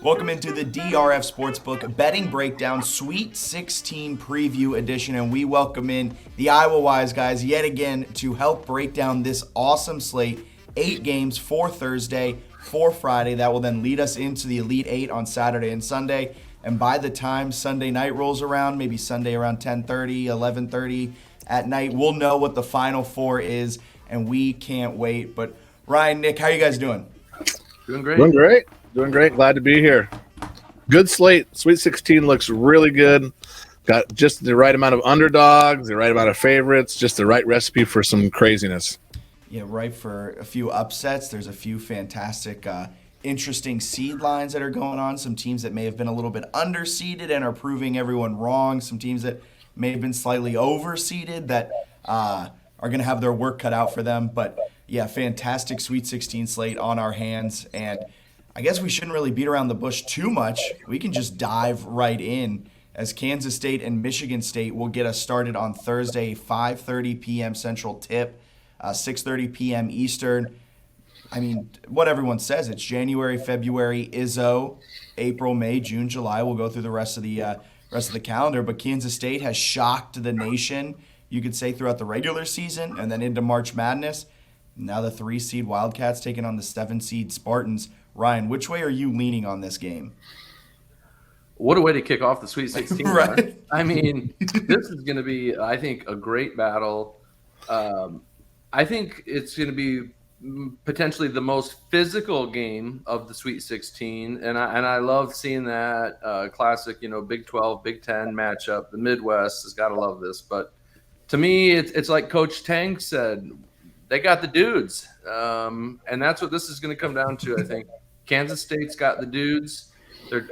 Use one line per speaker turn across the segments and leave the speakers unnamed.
Welcome into the DRF Sportsbook Betting Breakdown Sweet 16 Preview Edition, and we welcome in the Iowa Wise guys yet again to help break down this awesome slate. 8 games for Thursday, for Friday. That will then lead us into the Elite 8 on Saturday and Sunday. And by the time Sunday night rolls around, maybe Sunday around 10:30, 11:30 at night, we'll know what the Final Four is, and we can't wait. But Ryan, Nick, how are you guys doing?
Doing great.
Doing great. Glad to be here. Good slate. Sweet 16 looks really good. Got just the right amount of underdogs, the right amount of favorites, just the right recipe for some craziness.
Yeah, ripe for a few upsets. There's a few fantastic, interesting seed lines that are going on. Some teams that may have been a little bit underseeded and are proving everyone wrong. Some teams that may have been slightly overseeded that are going to have their work cut out for them. But yeah, fantastic Sweet 16 slate on our hands. And I guess we shouldn't really beat around the bush too much. We can just dive right in as Kansas State and Michigan State will get us started on Thursday, 5:30 p.m. Central tip, 6:30 p.m. Eastern. I mean, what everyone says, it's January, February, Izzo, April, May, June, July. We'll go through the rest of the calendar. But Kansas State has shocked the nation, you could say, throughout the regular season and then into March Madness. Now the 3-seed Wildcats taking on the 7-seed Spartans. Ryan, which way are you leaning on this game?
What a way to kick off the Sweet 16.
Right.
I mean, this is going to be, I think, a great battle. I think it's going to be potentially the most physical game of the Sweet 16, and I love seeing that classic, Big 12, Big 10 matchup. The Midwest has got to love this, but to me, it's like Coach Tang said, they got the dudes, and that's what this is going to come down to. I think Kansas State's got the dudes.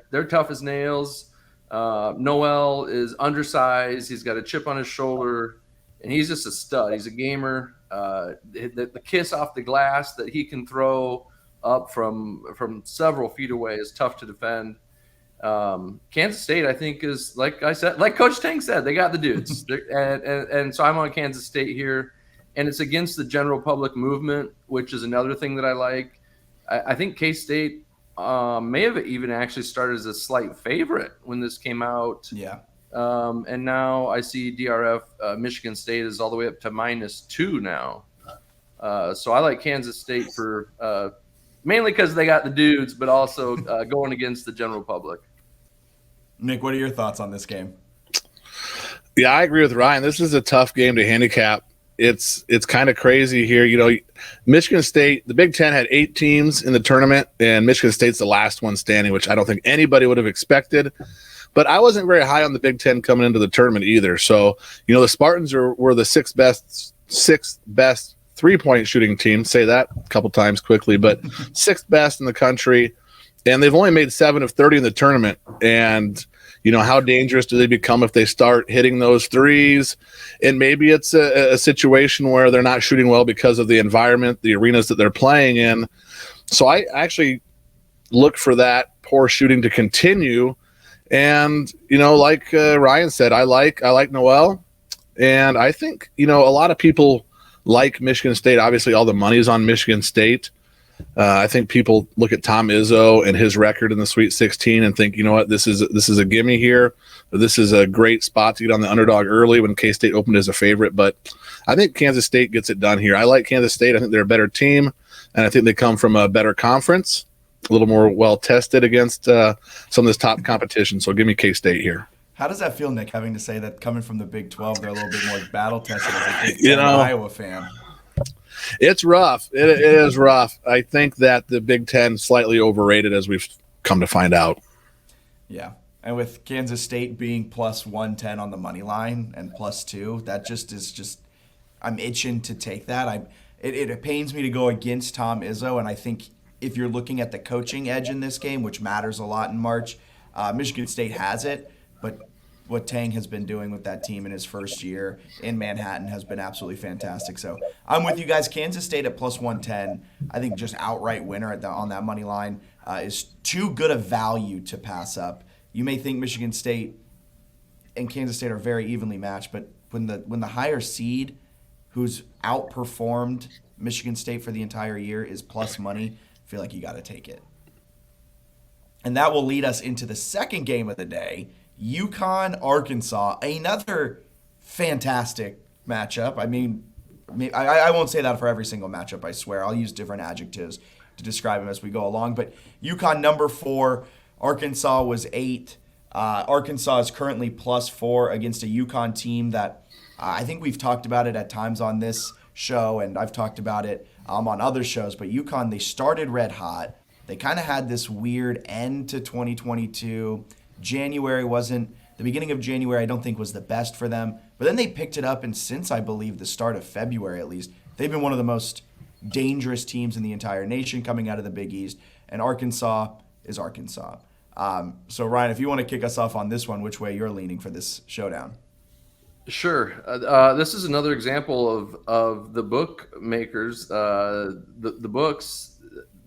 They're tough as nails. Noel is undersized. He's got a chip on his shoulder, and he's just a stud. He's a gamer. The kiss off the glass that he can throw up from several feet away is tough to defend. Kansas State, I think, is like Coach Tang said, they got the dudes, and so I'm on Kansas State here, and it's against the general public movement, which is another thing that I like. I think K-State may have even actually started as a slight favorite when this came out.
Yeah.
And now I see DRF Michigan State is all the way up to -2 now. So I like Kansas State for mainly because they got the dudes, but also going against the general public.
Nick, what are your thoughts on this game?
Yeah, I agree with Ryan. This is a tough game to handicap. It's kind of crazy here. Michigan State, the Big Ten had 8 teams in the tournament, and Michigan State's the last one standing, which I don't think anybody would have expected. But I wasn't very high on the Big Ten coming into the tournament either. So, the Spartans were the sixth best three-point shooting team. Say that a couple times quickly, but sixth best in the country. And they've only made 7 of 30 in the tournament. And, how dangerous do they become if they start hitting those threes? And maybe it's a situation where they're not shooting well because of the environment, the arenas that they're playing in. So I actually look for that poor shooting to continue. And, like Ryan said, I like Noel. And I think, a lot of people like Michigan State. Obviously, all the money's on Michigan State. I think people look at Tom Izzo and his record in the Sweet 16 and think, this is a gimme here. This is a great spot to get on the underdog early when K-State opened as a favorite. But I think Kansas State gets it done here. I like Kansas State. I think they're a better team, and I think they come from a better conference, a little more well-tested against some of this top competition. So give me K-State here.
How does that feel, Nick, having to say that coming from the Big 12, they're a little bit more battle-tested as a Big 10 Iowa fan?
It's rough. It is rough. I think that the Big Ten is slightly overrated, as we've come to find out.
Yeah. And with Kansas State being plus 110 on the money line and plus 2, that is I'm itching to take that. It pains me to go against Tom Izzo, and I think if you're looking at the coaching edge in this game, which matters a lot in March, Michigan State has it, but what Tang has been doing with that team in his first year in Manhattan has been absolutely fantastic. So I'm with you guys. Kansas State at plus 110, I think just outright winner on that money line is too good a value to pass up. You may think Michigan State and Kansas State are very evenly matched, but when the higher seed who's outperformed Michigan State for the entire year is plus money, I feel like you got to take it. And that will lead us into the second game of the day, UConn, Arkansas, another fantastic matchup. I mean, I won't say that for every single matchup, I swear. I'll use different adjectives to describe them as we go along. But UConn number 4, Arkansas was 8. Arkansas is currently +4 against a UConn team that I think we've talked about it at times on this show, and I've talked about it on other shows. But UConn, they started red hot. They kind of had this weird end to 2022. The beginning of January I don't think was the best for them. But then they picked it up, and since I believe the start of February at least, they've been one of the most dangerous teams in the entire nation coming out of the Big East. And Arkansas is Arkansas. So Ryan, if you want to kick us off on this one, which way you're leaning for this showdown?
Sure. This is another example of the bookmakers, the books,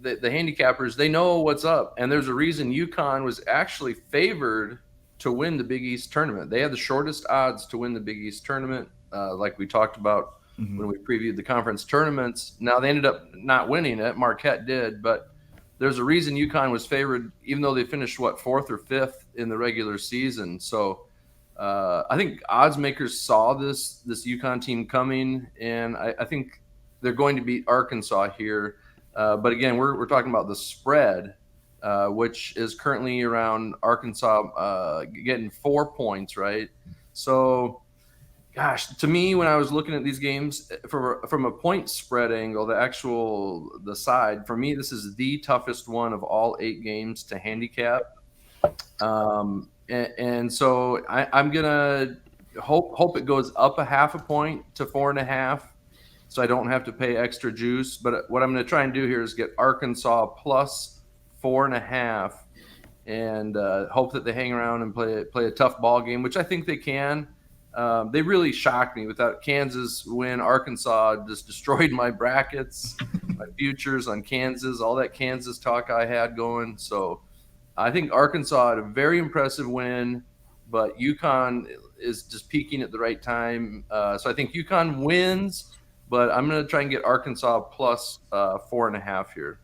the handicappers. They know what's up, and there's a reason UConn was actually favored to win the Big East tournament. They had the shortest odds to win the Big East tournament, like we talked about when we previewed the conference tournaments. Now they ended up not winning it. Marquette did, but there's a reason UConn was favored, even though they finished 4th or 5th in the regular season. So I think odds makers saw this UConn team coming, and I think they're going to beat Arkansas here. But again, we're talking about the spread, which is currently around Arkansas getting 4 points, right? So, gosh, to me, when I was looking at these games from a point spread angle, the side, for me, this is the toughest one of all 8 games to handicap. And so I'm going to hope it goes up a half a point to 4.5, so I don't have to pay extra juice. But what I'm going to try and do here is get Arkansas plus 4.5 and hope that they hang around and play a tough ball game, which I think they can. They really shocked me with that Kansas win. Arkansas just destroyed my brackets, my futures on Kansas, all that Kansas talk I had going. So I think Arkansas had a very impressive win, but UConn is just peaking at the right time. So I think UConn wins, but I'm going to try and get Arkansas plus 4.5 here.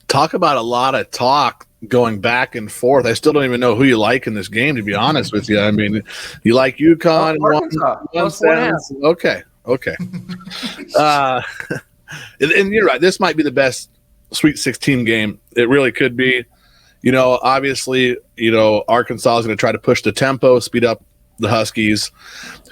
Talk about a lot of talk going back and forth. I still don't even know who you like in this game, to be honest with you. I mean, you like UConn.
Arkansas, plus 4.5.
Okay. And you're right. This might be the best Sweet 16 game. It really could be. Obviously, Arkansas is going to try to push the tempo, speed up the Huskies,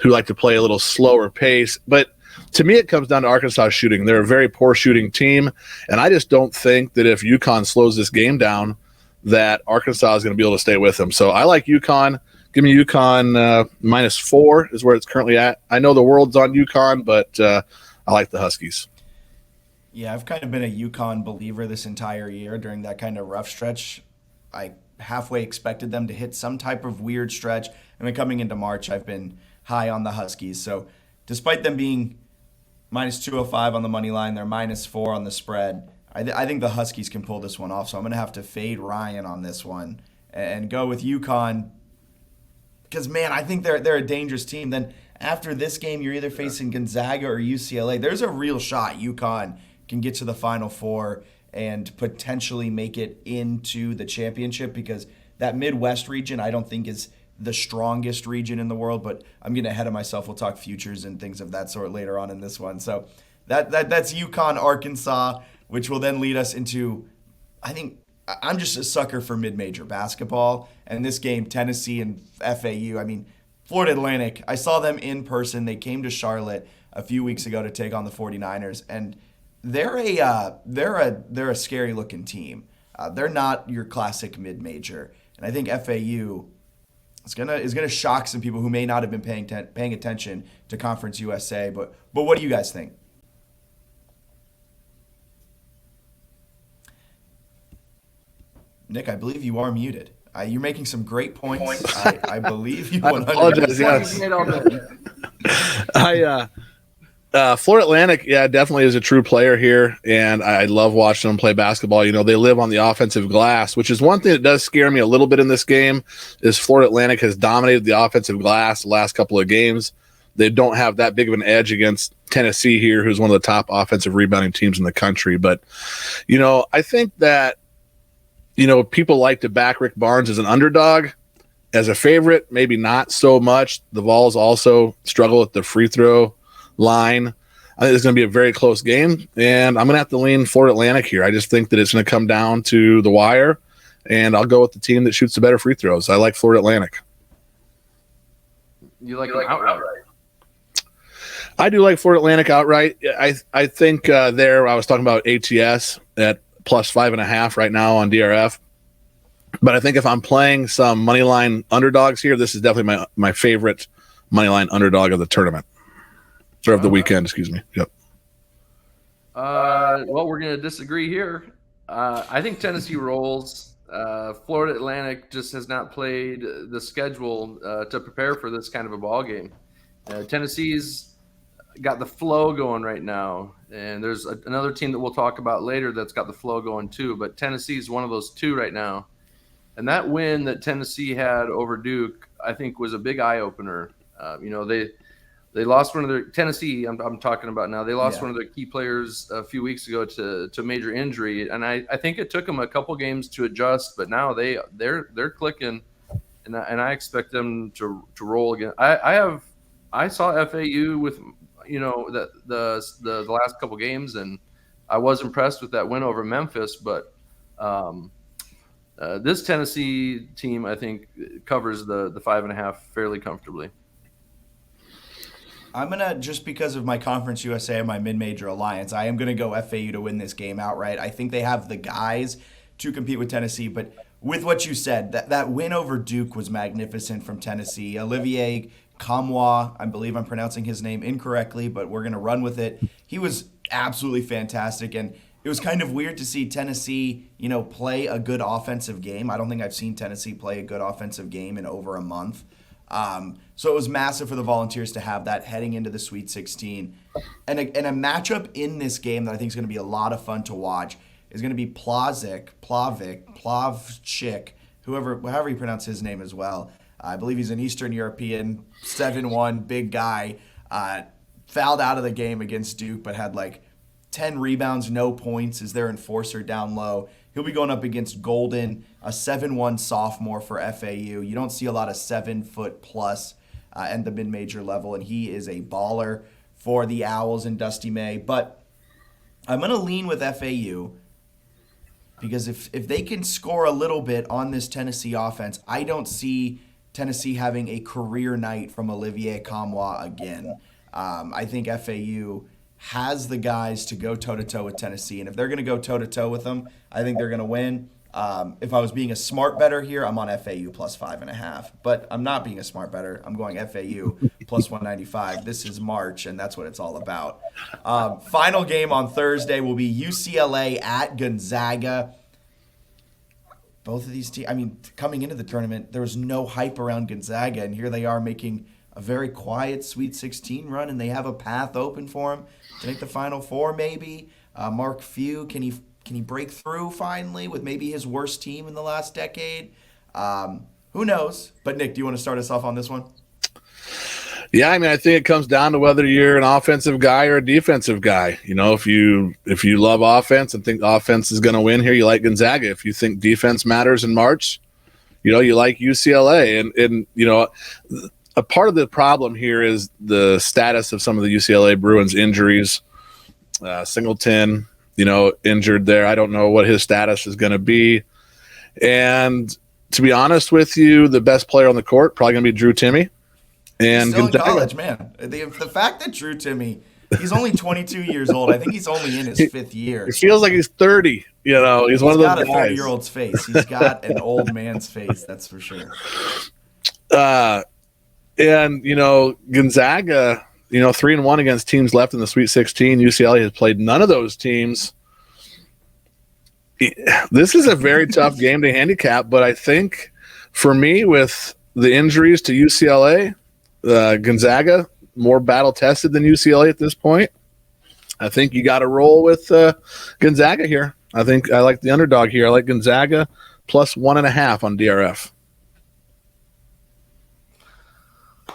who like to play a little slower pace. But to me, it comes down to Arkansas shooting. They're a very poor shooting team, and I just don't think that if UConn slows this game down, that Arkansas is going to be able to stay with them. So I like UConn. Give me UConn -4 is where it's currently at. I know the world's on UConn, but I like the Huskies.
Yeah, I've kind of been a UConn believer this entire year during that kind of rough stretch. I halfway expected them to hit some type of weird stretch. And then coming into March, I've been high on the Huskies. So despite them being -205 on the money line, they're -4 on the spread. I think the Huskies can pull this one off. So I'm going to have to fade Ryan on this one and go with UConn. Because, man, I think they're a dangerous team. Then after this game, you're either facing Gonzaga or UCLA. There's a real shot UConn can get to the Final Four and potentially make it into the championship, because that Midwest region I don't think is the strongest region in the world, but I'm getting ahead of myself. We'll talk futures and things of that sort later on in this one. So that's UConn, Arkansas, which will then lead us into, I think, I'm just a sucker for mid-major basketball. And this game, Tennessee and FAU, I mean, Florida Atlantic, I saw them in person. They came to Charlotte a few weeks ago to take on the 49ers, and they're a scary looking team. They're not your classic mid-major, and I think FAU is gonna shock some people who may not have been paying attention to Conference USA. But what do you guys think? Nick, I believe you are muted. You're making some great points. I believe you. 100%.
Florida Atlantic, definitely is a true player here, and I love watching them play basketball. They live on the offensive glass, which is one thing that does scare me a little bit in this game. Is Florida Atlantic has dominated the offensive glass the last couple of games. They don't have that big of an edge against Tennessee here, who's one of the top offensive rebounding teams in the country. But, I think that people like to back Rick Barnes as an underdog. As a favorite, maybe not so much. The Vols also struggle at the free throw line. I think it's going to be a very close game, and I'm going to have to lean Florida Atlantic here. I just think that it's going to come down to the wire, and I'll go with the team that shoots the better free throws. I like Florida Atlantic.
You like them outright?
I do like Florida Atlantic outright. I think there I was talking about ATS at plus 5.5 right now on DRF. But I think if I'm playing some money line underdogs here, this is definitely my favorite money line underdog of the tournament. Or of the weekend, excuse me. Yep.
Well, we're going to disagree here. I think Tennessee rolls. Florida Atlantic just has not played the schedule to prepare for this kind of a ball game. Tennessee's got the flow going right now, and there's another team that we'll talk about later that's got the flow going too, but Tennessee's one of those two right now. And that win that Tennessee had over Duke, I think, was a big eye-opener. They lost one of their – Tennessee, I'm talking about now. They lost one of their key players a few weeks ago to major injury, and I think it took them a couple games to adjust, but now they're clicking, and I expect them to roll again. I saw FAU with the last couple games, and I was impressed with that win over Memphis, but this Tennessee team, I think, covers the 5.5 fairly comfortably.
I'm going to, just because of my Conference USA and my mid-major alliance, I am going to go FAU to win this game outright. I think they have the guys to compete with Tennessee, but with what you said, that win over Duke was magnificent from Tennessee. Olivier Kamwa, I believe I'm pronouncing his name incorrectly, but we're going to run with it. He was absolutely fantastic, and it was kind of weird to see Tennessee, play a good offensive game. I don't think I've seen Tennessee play a good offensive game in over a month. So it was massive for the Volunteers to have that heading into the Sweet 16. And a matchup in this game that I think is going to be a lot of fun to watch is going to be Plavsic, however you pronounce his name as well. I believe he's an Eastern European, 7'1", big guy, fouled out of the game against Duke, but had 10 rebounds, no points, is their enforcer down low. He'll be going up against Golden, a 7'1" sophomore for FAU. You don't see a lot of 7-foot plus at the mid-major level, and he is a baller for the Owls and Dusty May. But I'm going to lean with FAU because if they can score a little bit on this Tennessee offense, I don't see Tennessee having a career night from Olivier Kamwa again. I think FAU has the guys to go toe-to-toe with Tennessee. And if they're going to go toe-to-toe with them, I think they're going to win. If I was being a smart bettor here, I'm on FAU plus 5.5. But I'm not being a smart bettor. I'm going FAU plus 195. This is March, and that's what it's all about. Final game on Thursday will be UCLA at Gonzaga. Both of these teams, coming into the tournament, there was no hype around Gonzaga, and here they are making a very quiet Sweet 16 run, and they have a path open for them to make the Final Four maybe. Mark Few, can he break through finally with maybe his worst team in the last decade? Who knows? But Nick, do you want to start us off on this one?
Yeah, I think it comes down to whether you're an offensive guy or a defensive guy. If you love offense and think offense is going to win here, you like Gonzaga. If you think defense matters in March, you like UCLA. And a part of the problem here is the status of some of the UCLA Bruins injuries. Singleton, injured there. I don't know what his status is going to be. And to be honest with you, the best player on the court probably going to be Drew Timme. And
he's still in college, man. The fact that Drew Timme, he's only 22 years old. I think he's only in his fifth year.
It feels like he's 30. He's one of those guys. He's got a
30-year-old's face. He's got an old man's face, that's for sure.
And Gonzaga, 3-1 against teams left in the Sweet 16. UCLA has played none of those teams. This is a very tough game to handicap, but I think for me, with the injuries to UCLA, Gonzaga more battle tested than UCLA at this point. I think you got to roll with Gonzaga here. I think I like the underdog here. I like Gonzaga plus 1.5 on DRF.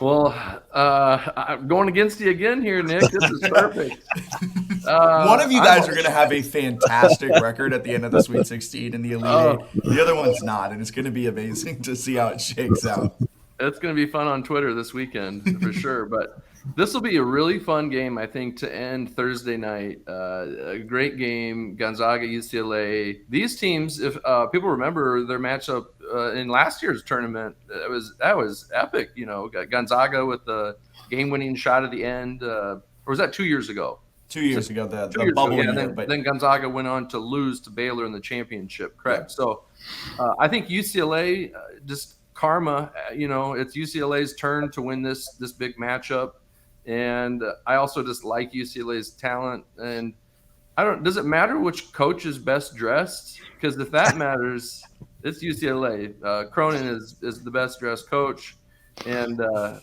Well, I'm going against you again here, Nick. This is perfect.
One of you guys are going to have a fantastic record at the end of the Sweet 16 in the Elite Eight. The other one's not, and it's going to be amazing to see how it shakes out.
It's going to be fun on Twitter this weekend for sure. But this will be a really fun game, I think, to end Thursday night. A great game, Gonzaga, UCLA. These teams, if people remember their matchup in last year's tournament, that was epic. You know, Gonzaga with the game-winning shot at the end. Or was that 2 years ago?
2 years ago, the bubble year.
Then Gonzaga went on to lose to Baylor in the championship, correct? Yeah. So I think UCLA, just karma, you know, it's UCLA's turn to win this big matchup. And I also just like UCLA's talent. And does it matter which coach is best dressed? Because if that matters, it's UCLA. Cronin is the best dressed coach. And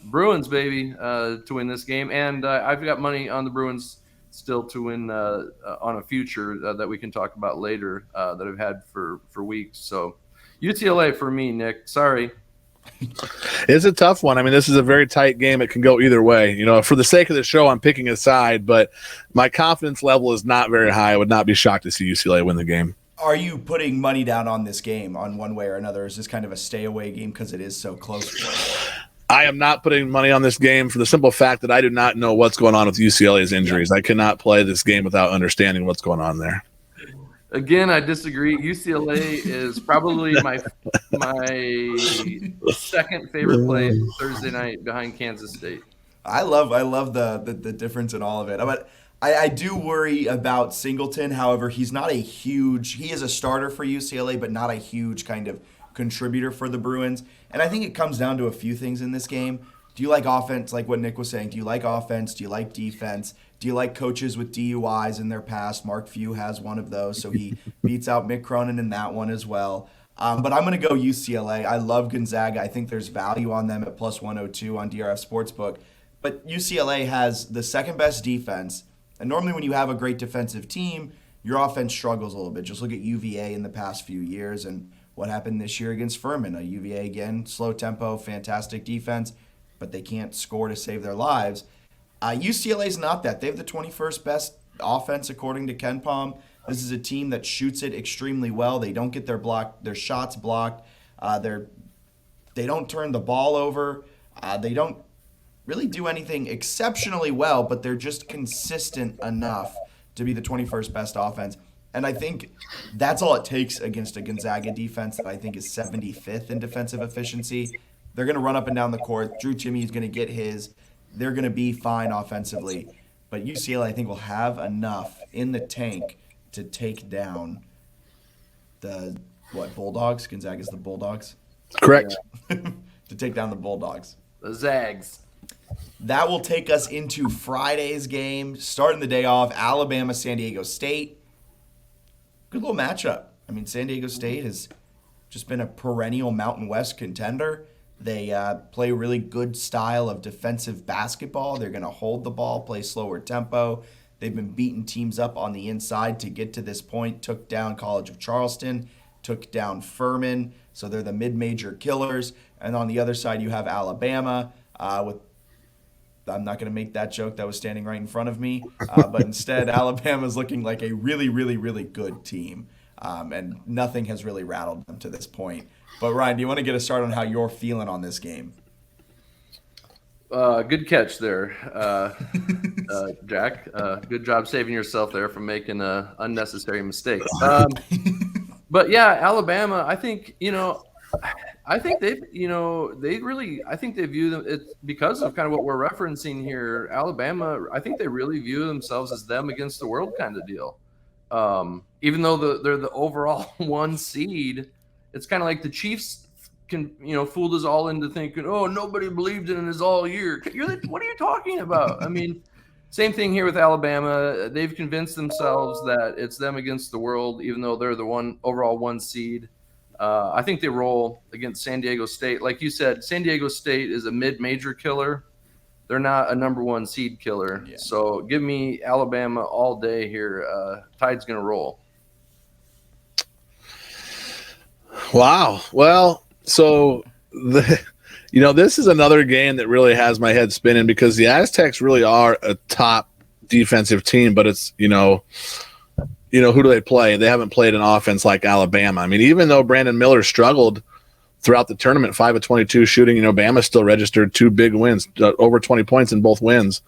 Bruins, baby, to win this game. And I've got money on the Bruins still to win on a future that we can talk about later that I've had for weeks. So UCLA for me, Nick. Sorry.
It's a tough one. I mean, this is a very tight game. It can go either way. You know, for the sake of the show, I'm picking a side, but my confidence level is not very high. I would not be shocked to see UCLA win the game.
Are you putting money down on this game on one way or another? Is this kind of a stay away game because it is so close for you?
I am not putting money on this game for the simple fact that I do not know what's going on with UCLA's injuries. I cannot play this game without understanding what's going on there.
Again, I disagree. UCLA is probably my second favorite play Thursday night behind Kansas State.
I love the difference in all of it. But I do worry about Singleton. However, he is a starter for UCLA, but not a huge kind of contributor for the Bruins. And I think it comes down to a few things in this game. Do you like offense, like what Nick was saying? Do you like offense? Do you like defense? Do you like coaches with DUIs in their past? Mark Few has one of those, so he beats out Mick Cronin in that one as well. But I'm going to go UCLA. I love Gonzaga. I think there's value on them at plus 102 on DRF Sportsbook. But UCLA has the second best defense. And normally when you have a great defensive team, your offense struggles a little bit. Just look at UVA in the past few years and what happened this year against Furman. UVA, again, slow tempo, fantastic defense, but they can't score to save their lives. UCLA's not that. They have the 21st best offense according to KenPom. This is a team that shoots it extremely well. They don't get their shots blocked. They don't turn the ball over. They don't really do anything exceptionally well, but they're just consistent enough to be the 21st best offense. And I think that's all it takes against a Gonzaga defense that I think is 75th in defensive efficiency. They're going to run up and down the court. Drew Timme is going to get his. They're going to be fine offensively. But UCLA, I think, will have enough in the tank to take down the, Bulldogs? Gonzaga's the Bulldogs?
Correct.
Yeah. To take down the Bulldogs.
The Zags.
That will take us into Friday's game. Starting the day off, Alabama, San Diego State. Good little matchup. I mean, San Diego State has just been a perennial Mountain West contender. They play a really good style of defensive basketball. They're going to hold the ball, play slower tempo. They've been beating teams up on the inside to get to this point. Took down College of Charleston, took down Furman. So they're the mid-major killers. And on the other side, you have Alabama with I'm not going to make that joke that was standing right in front of me. But instead, Alabama's looking like a really, really, really good team. And nothing has really rattled them to this point. But, Ryan, do you want to get us started on how you're feeling on this game?
Good catch there, Jack. Good job saving yourself there from making an unnecessary mistake. But, yeah, Alabama, I think, I think they view them, it's because of kind of what we're referencing here. Alabama, I think they really view themselves as them against the world kind of deal. Even though they're the overall one seed, it's kind of like the Chiefs fooled us all into thinking, oh, nobody believed in us all year. What are you talking about? I mean, same thing here with Alabama. They've convinced themselves that it's them against the world, even though they're the overall one seed. I think they roll against San Diego State. Like you said, San Diego State is a mid-major killer. They're not a number one seed killer. Yeah. So give me Alabama all day here. Tide's going to roll.
Wow. Well, so This is another game that really has my head spinning because the Aztecs really are a top defensive team, but it's, who do they play? They haven't played an offense like Alabama. I mean, even though Brandon Miller struggled throughout the tournament, 5 of 22 shooting, Bama still registered 2 big wins, over 20 points in both wins.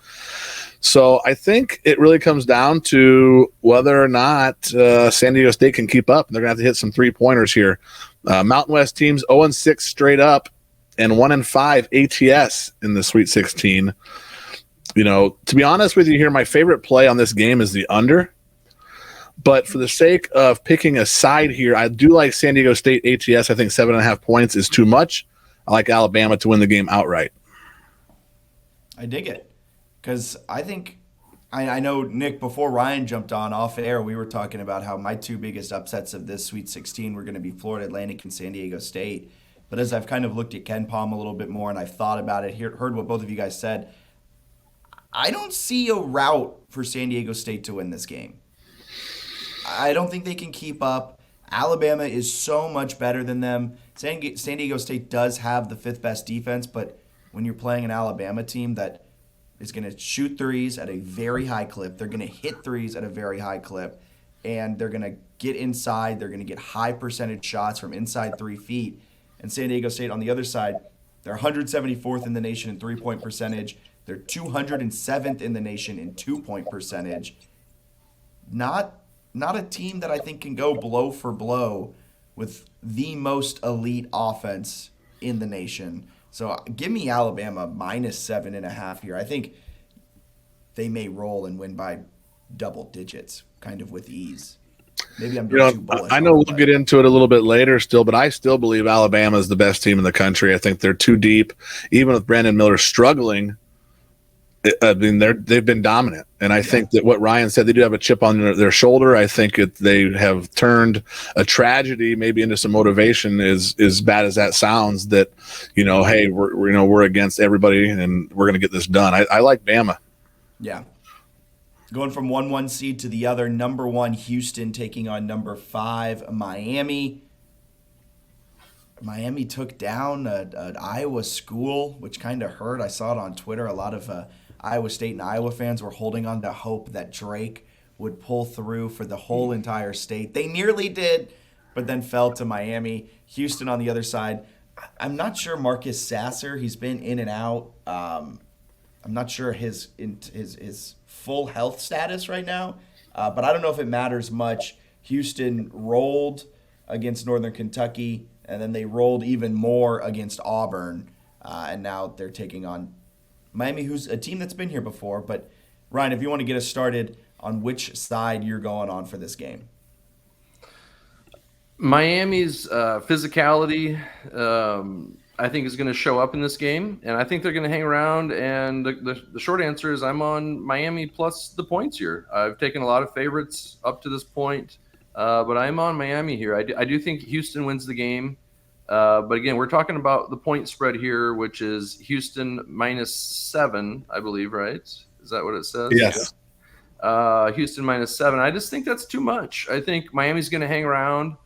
So I think it really comes down to whether or not San Diego State can keep up. They're going to have to hit some 3-pointers here. Mountain West teams 0-6 straight up and 1-5 ATS in the Sweet 16. To be honest with you here, my favorite play on this game is the under. But for the sake of picking a side here, I do like San Diego State ATS. I think 7.5 points is too much. I like Alabama to win the game outright.
I dig it. Because I think, I know, Nick, before Ryan jumped on off air, we were talking about how my 2 biggest upsets of this Sweet 16 were going to be Florida Atlantic and San Diego State. But as I've kind of looked at Ken Palm a little bit more and I've thought about it, heard what both of you guys said, I don't see a route for San Diego State to win this game. I don't think they can keep up. Alabama is so much better than them. San Diego State does have the 5th best defense, but when you're playing an Alabama team that is going to shoot threes at a very high clip, they're going to hit threes at a very high clip, and they're going to get inside. They're going to get high percentage shots from inside 3 feet. And San Diego State on the other side, they're 174th in the nation in 3-point percentage. They're 207th in the nation in 2-point percentage. Not a team that I think can go blow for blow with the most elite offense in the nation. So give me Alabama -7.5 here. I think they may roll and win by double digits, kind of with ease. Maybe I'm being too bullish.
I know we'll get into it a little bit later still, but I still believe Alabama is the best team in the country. I think they're too deep. Even with Brandon Miller struggling, I mean, they've been dominant. And I think that what Ryan said, they do have a chip on their shoulder. I think they have turned a tragedy maybe into some motivation, as bad as that sounds, that, hey, we're against everybody and we're going to get this done. I like Bama.
Yeah. Going from 1 seed to the other, number 1 Houston taking on number 5 Miami. Miami took down an Iowa school, which kind of hurt. I saw it on Twitter. A lot of Iowa State and Iowa fans were holding on to hope that Drake would pull through for the whole entire state. They nearly did, but then fell to Miami. Houston on the other side. I'm not sure Marcus Sasser. He's been in and out. I'm not sure his full health status right now, but I don't know if it matters much. Houston rolled against Northern Kentucky, and then they rolled even more against Auburn, and now they're taking on Miami, who's a team that's been here before. But, Ryan, if you want to get us started on which side you're going on for this game.
Miami's physicality, I think, is going to show up in this game, and I think they're going to hang around. And the short answer is I'm on Miami plus the points here. I've taken a lot of favorites up to this point, but I'm on Miami here. I do think Houston wins the game. But again, we're talking about the point spread here, which is Houston -7, I believe, right? Is that what it says?
Yes.
Houston -7. I just think that's too much. I think Miami's going to hang around,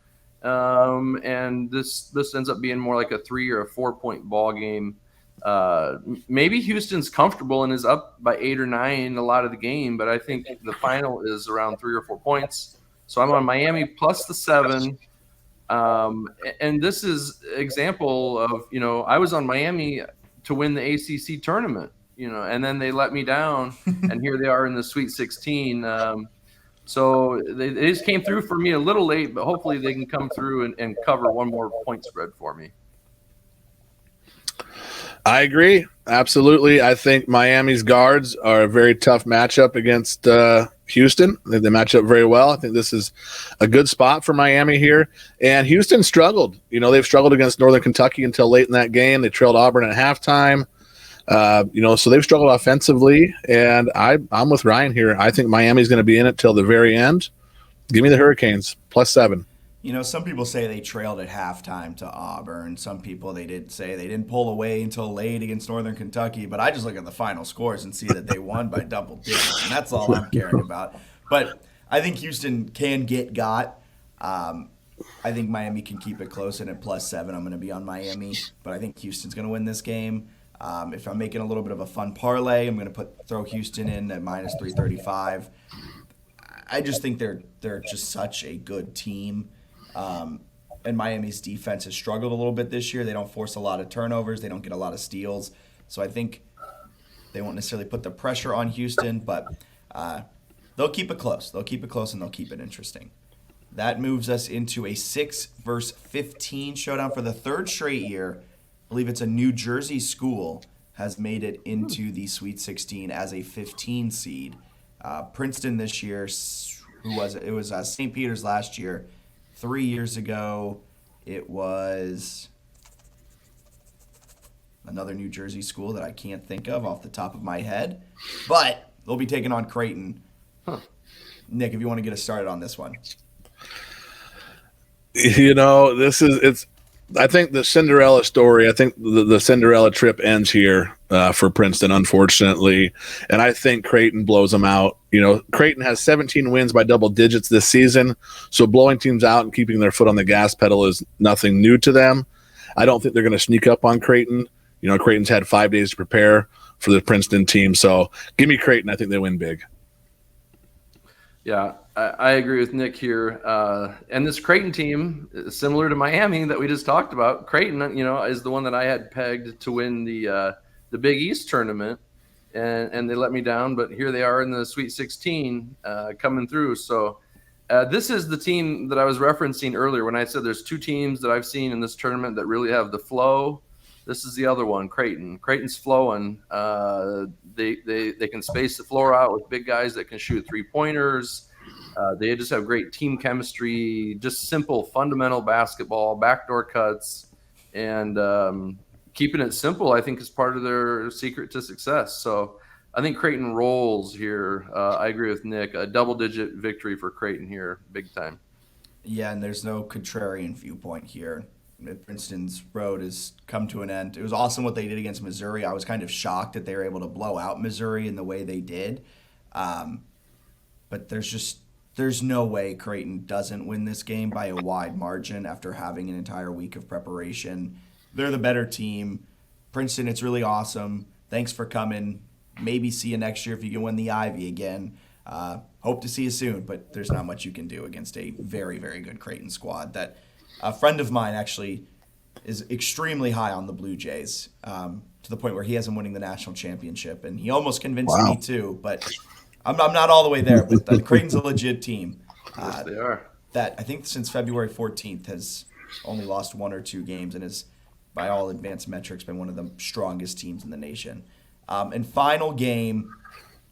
and this ends up being more like a 3 or a 4 point ball game. Maybe Houston's comfortable and is up by 8 or 9 a lot of the game, but I think the final is around 3 or 4 points. So I'm on Miami plus the 7. And this is example of, I was on Miami to win the ACC tournament, and then they let me down, and here they are in the Sweet 16. So they just came through for me a little late, but hopefully they can come through and cover one more point spread for me.
I agree. Absolutely. I think Miami's guards are a very tough matchup against Houston. I think they match up very well. I think this is a good spot for Miami here. And Houston struggled. They've struggled against Northern Kentucky until late in that game. They trailed Auburn at halftime. So they've struggled offensively. And I'm with Ryan here. I think Miami's going to be in it till the very end. Give me the Hurricanes, plus 7.
Some people say they trailed at halftime to Auburn. Some people, they did say they didn't pull away until late against Northern Kentucky. But I just look at the final scores and see that they won by double digits, and that's all I'm caring about. But I think Houston can get got. I think Miami can keep it close, and at +7, I'm going to be on Miami. But I think Houston's going to win this game. If I'm making a little bit of a fun parlay, I'm going to throw Houston in at -335. I just think they're just such a good team. And Miami's defense has struggled a little bit this year. They don't force a lot of turnovers. They don't get a lot of steals. So I think they won't necessarily put the pressure on Houston, but they'll keep it close. They'll keep it close, and they'll keep it interesting. That moves us into a 6 versus 15 showdown for the third straight year. I believe it's a New Jersey school has made it into the Sweet 16 as a 15 seed. Princeton this year, who was it? It was St. Peter's last year. 3 years ago, it was another New Jersey school that I can't think of off the top of my head. But they'll be taking on Creighton. Nick, if you want to get us started on this one.
You know, I think the Cinderella story, I think the Cinderella trip ends here for Princeton, unfortunately. And I think Creighton blows them out. You know, Creighton has 17 wins by double digits this season. So blowing teams out and keeping their foot on the gas pedal is nothing new to them. I don't think they're going to sneak up on Creighton. You know, Creighton's had 5 days to prepare for the Princeton team. So give me Creighton. I think they win big.
Yeah, I agree with Nick here. And this Creighton team, similar to Miami that we just talked about, Creighton, you know, is the one that I had pegged to win the Big East tournament, and they let me down. But here they are in the Sweet 16 coming through. So this is the team that I was referencing earlier when I said there's 2 teams that I've seen in this tournament that really have the flow. This is the other one, Creighton. Creighton's flowing. They can space the floor out with big guys that can shoot 3-pointers. They just have great team chemistry, just simple, fundamental basketball, backdoor cuts, and keeping it simple, I think, is part of their secret to success. So I think Creighton rolls here. I agree with Nick. A double-digit victory for Creighton here, big time.
Yeah, and there's no contrarian viewpoint here. Princeton's road has come to an end. It was awesome what they did against Missouri. I was kind of shocked that they were able to blow out Missouri in the way they did. But there's no way Creighton doesn't win this game by a wide margin after having an entire week of preparation. They're the better team. Princeton, it's really awesome. Thanks for coming. Maybe see you next year if you can win the Ivy again. Hope to see you soon, but there's not much you can do against a very, very good Creighton squad that a friend of mine actually is extremely high on the Blue Jays, to the point where he has them winning the national championship, and he almost convinced me too, but I'm not all the way there. But Creighton's a legit team.
Yes, they are.
That I think since February 14th has only lost 1 or 2 games and is, by all advanced metrics, been one of the strongest teams in the nation. And final game,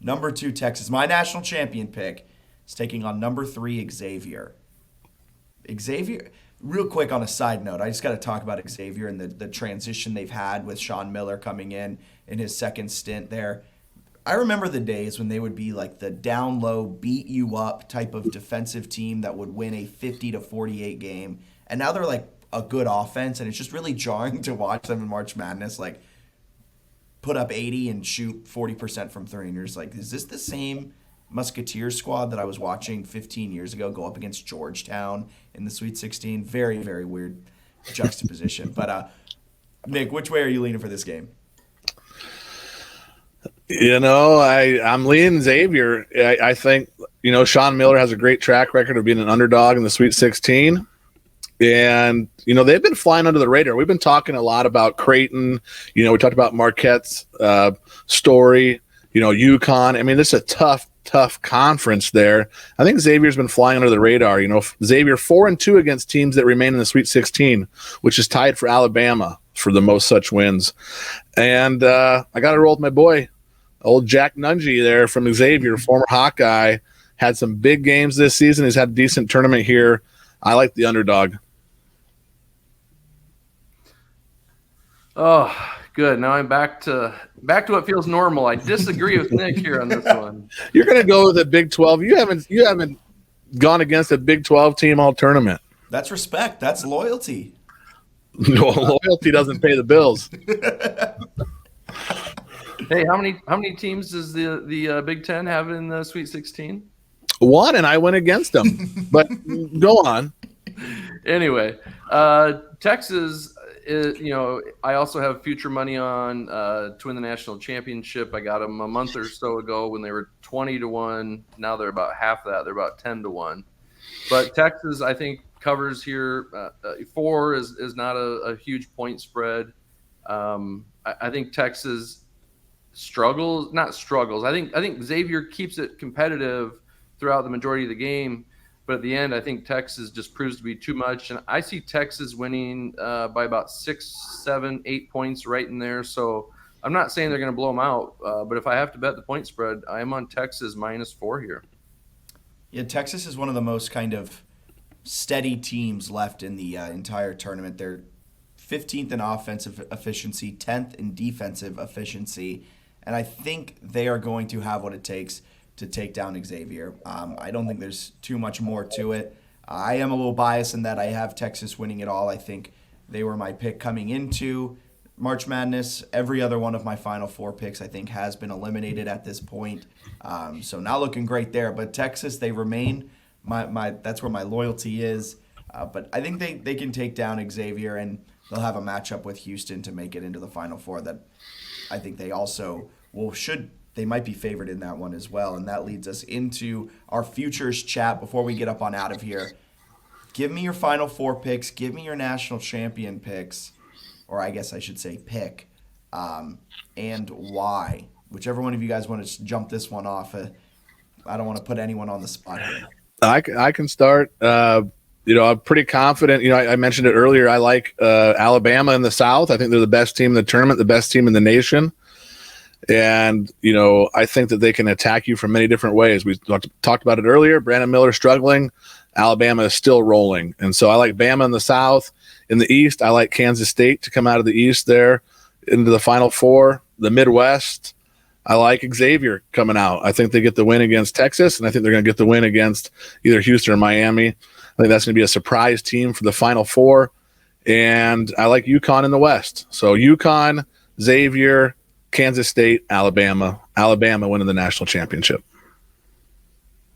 number 2 Texas, my national champion pick, is taking on number 3 Xavier. Real quick on a side note, I just got to talk about Xavier and the transition they've had with Sean Miller coming in his second stint there. I remember the days when they would be like the down low, beat you up type of defensive team that would win a 50-48 game. And now they're like a good offense, and it's just really jarring to watch them in March Madness, like put up 80 and shoot 40% from 3. And you're just like, is this the same Musketeers squad that I was watching 15 years ago go up against Georgetown in the Sweet 16? Very, very weird juxtaposition. But Nick, which way are you leaning for this game?
You know, I'm leaning Xavier. I think, you know, Sean Miller has a great track record of being an underdog in the Sweet 16. And, you know, they've been flying under the radar. We've been talking a lot about Creighton. You know, we talked about Marquette's story, you know, UConn. I mean, this is a tough conference there. I think Xavier's been flying under the radar. You know, Xavier 4-2 against teams that remain in the Sweet 16, which is tied for Alabama for the most such wins. And I got to roll with my boy, old Jack Nungy there from Xavier, former Hawkeye. Had some big games this season. He's had a decent tournament here. I like the underdog.
Oh, good. Now I'm back to what feels normal. I disagree with Nick here on this one.
You're going to go with a Big 12. You haven't gone against a Big 12 team all tournament.
That's respect. That's loyalty.
No, loyalty doesn't pay the bills.
Hey, how many teams does the Big Ten have in the Sweet 16?
1, and I went against them. But go on.
Anyway, Texas, I also have future money on to win the national championship. I got them a month or so ago when they were 20-1. Now they're about half that. They're about 10-1. But Texas, I think, covers here. 4 is not a huge point spread. I think Texas not struggles. I think Xavier keeps it competitive throughout the majority of the game. But at the end, I think Texas just proves to be too much. And I see Texas winning by about 6, 7, 8 points right in there. So I'm not saying they're going to blow them out. But if I have to bet the point spread, I am on Texas -4 here.
Yeah, Texas is one of the most kind of steady teams left in the entire tournament. They're 15th in offensive efficiency, 10th in defensive efficiency. And I think they are going to have what it takes to take down Xavier. I don't think there's too much more to it. I am a little biased in that I have Texas winning it all. I think they were my pick coming into March Madness. Every other one of my Final Four picks, I think, has been eliminated at this point. So not looking great there. But Texas, they remain my that's where my loyalty is. But I think they can take down Xavier, and they'll have a matchup with Houston to make it into the Final Four that I think they also they might be favored in that one as well. And that leads us into our futures chat before we get up on out of here. Give me your Final Four picks. Give me your national champion picks, or I guess I should say pick, and why. Whichever one of you guys want to jump this one off. I don't want to put anyone on the spot here.
I can start. I'm pretty confident. I mentioned it earlier. I like Alabama in the South. I think they're the best team in the tournament, the best team in the nation. And, I think that they can attack you from many different ways. We talked about it earlier. Brandon Miller struggling. Alabama is still rolling. And so I like Bama in the South. In the East, I like Kansas State to come out of the East there into the Final Four. The Midwest, I like Xavier coming out. I think they get the win against Texas, and I think they're going to get the win against either Houston or Miami. I think that's going to be a surprise team for the Final Four. And I like UConn in the West. So UConn, Xavier, Kansas State, Alabama winning the national championship.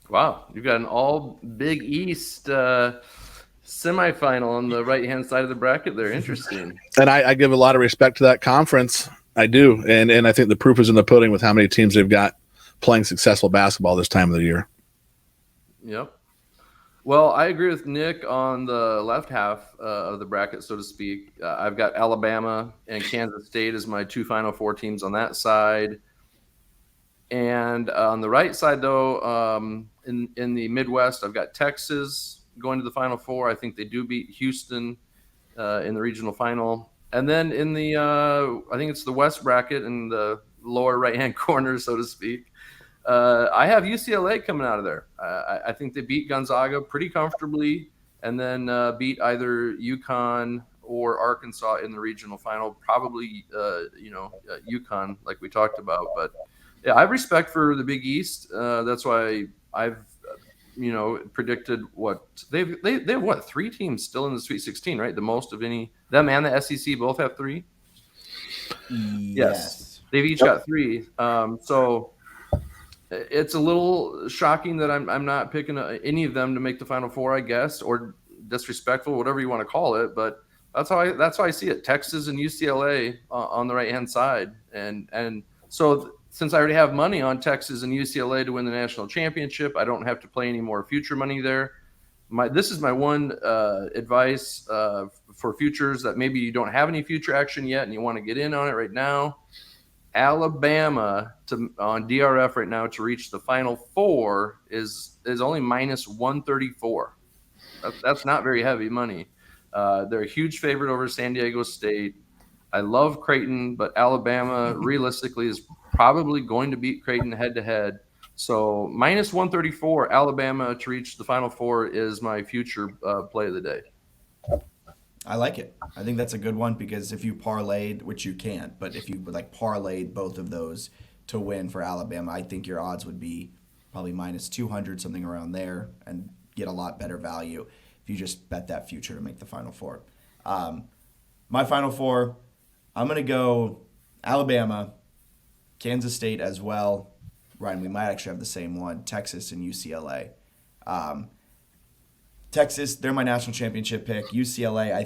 Wow, you've got an all Big East semifinal on the right-hand side of the bracket there. Interesting.
And I give a lot of respect to that conference. I do. And I think the proof is in the pudding with how many teams they've got playing successful basketball this time of the year.
Yep. Well, I agree with Nick on the left half of the bracket, so to speak. I've got Alabama and Kansas State as my 2 Final Four teams on that side. And on the right side, though, in the Midwest, I've got Texas going to the Final Four. I think they do beat Houston in the regional final. And then in the, I think it's the West bracket in the lower right-hand corner, so to speak. I have UCLA coming out of there. I think they beat Gonzaga pretty comfortably, and then beat either UConn or Arkansas in the regional final. Probably, UConn, like we talked about. But yeah, I have respect for the Big East. That's why I've, predicted what they have. What, 3 teams still in the Sweet 16, right? The most of any. Them and the SEC both have 3. Yes. They've each got 3. So. It's a little shocking that I'm not picking any of them to make the Final Four, I guess, or disrespectful, whatever you want to call it. But that's how I see it. Texas and UCLA on the right hand side, and so since I already have money on Texas and UCLA to win the national championship, I don't have to play any more future money there. This is my one advice for futures that maybe you don't have any future action yet and you want to get in on it right now. Alabama on DRF right now to reach the Final Four is only -134. That's not very heavy money. They're a huge favorite over San Diego State. I love Creighton, but Alabama realistically is probably going to beat Creighton head-to-head. So -134, Alabama to reach the Final Four is my future play of the day.
I like it. I think that's a good one because if you parlayed, which you can't, but if you parlayed both of those to win for Alabama, I think your odds would be probably -200, something around there, and get a lot better value if you just bet that future to make the Final Four. My Final Four, I'm going to go Alabama, Kansas State as well. Ryan, we might actually have the same one, Texas and UCLA. Texas, they're my national championship pick. UCLA, I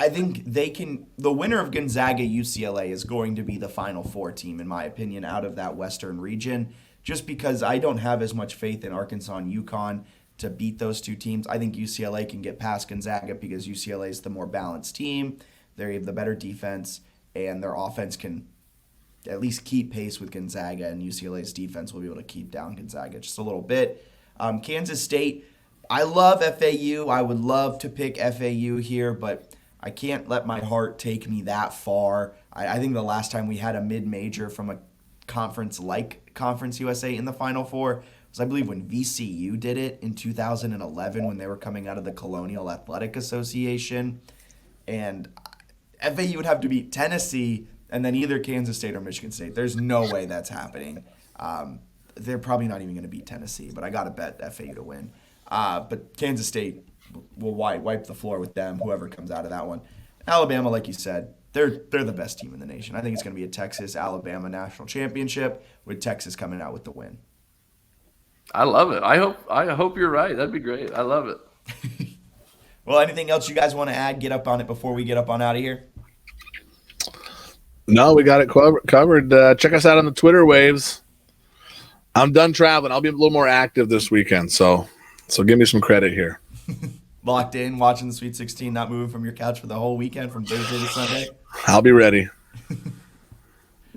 think they can. The winner of Gonzaga UCLA is going to be the Final Four team, in my opinion, out of that Western region. Just because I don't have as much faith in Arkansas and UConn to beat those two teams. I think UCLA can get past Gonzaga because UCLA is the more balanced team. They have the better defense, and their offense can at least keep pace with Gonzaga, and UCLA's defense will be able to keep down Gonzaga just a little bit. Kansas State, I love FAU. I would love to pick FAU here, but I can't let my heart take me that far. I think the last time we had a mid-major from a conference like Conference USA in the Final Four was, I believe, when VCU did it in 2011 when they were coming out of the Colonial Athletic Association. And FAU would have to beat Tennessee and then either Kansas State or Michigan State. There's no way that's happening. They're probably not even going to beat Tennessee, but I got to bet FAU to win. But Kansas State will wipe the floor with them, whoever comes out of that one. Alabama, like you said, they're the best team in the nation. I think it's going to be a Texas-Alabama national championship with Texas coming out with the win.
I love it. I hope you're right. That'd be great. I love it.
Well, anything else you guys want to add, get up on it before we get up on out of here?
No, we got it covered. Check us out on the Twitter waves. I'm done traveling. I'll be a little more active this weekend, so give me some credit here.
Locked in, watching the Sweet 16, not moving from your couch for the whole weekend from Thursday to Sunday?
I'll be ready.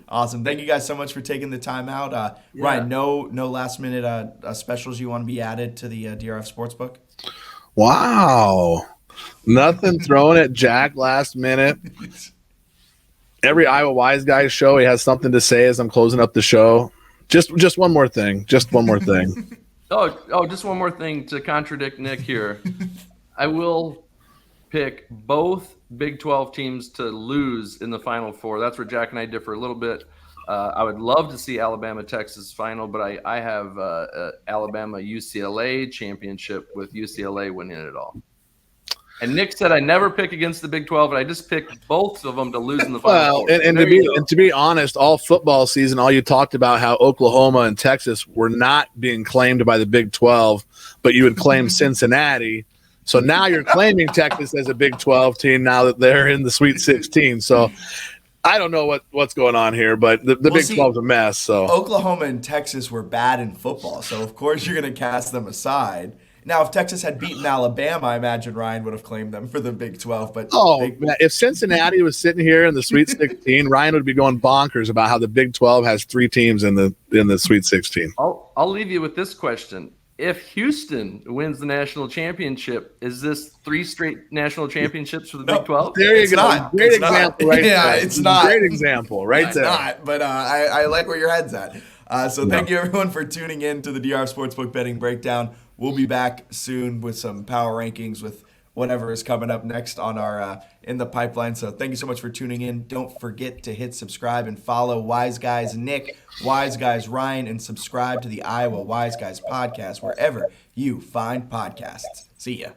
Awesome. Thank you guys so much for taking the time out. Ryan, no last minute specials you want to be added to the DRF Sportsbook?
Wow. Nothing thrown at Jack last minute. Every Iowa Wise Guy show, he has something to say as I'm closing up the show. Just one more thing. Just one more thing.
Just one more thing to contradict Nick here. I will pick both Big 12 teams to lose in the Final Four. That's where Jack and I differ a little bit. I would love to see Alabama-Texas final, but I have Alabama-UCLA championship with UCLA winning it all. And Nick said I never pick against the Big 12, but I just picked both of them to lose in the Final Four.
And to be honest, all football season, all you talked about how Oklahoma and Texas were not being claimed by the Big 12, but you would claim Cincinnati. So now you're claiming Texas as a Big 12 team now that they're in the Sweet 16. So I don't know what's going on here, but the Big 12 is a mess. So
Oklahoma and Texas were bad in football, so of course you're going to cast them aside. Now, if Texas had beaten Alabama, I imagine Ryan would have claimed them for the Big 12. But
if Cincinnati was sitting here in the Sweet 16, Ryan would be going bonkers about how the Big 12 has 3 teams in the Sweet 16.
I'll leave you with this question. If Houston wins the national championship, is this 3 straight national championships for the Big 12?
There you go. Great example right there.
Yeah, it's not.
Great example right there.
It's not, but I like where your head's at. So thank you, everyone, for tuning in to the DR Sportsbook Betting Breakdown. We'll be back soon with some power rankings with whatever is coming up next on our in the pipeline. So thank you so much for tuning in. Don't forget to hit subscribe and follow Wise Guys Nick, Wise Guys Ryan, and subscribe to the Iowa Wise Guys podcast wherever you find podcasts. See ya.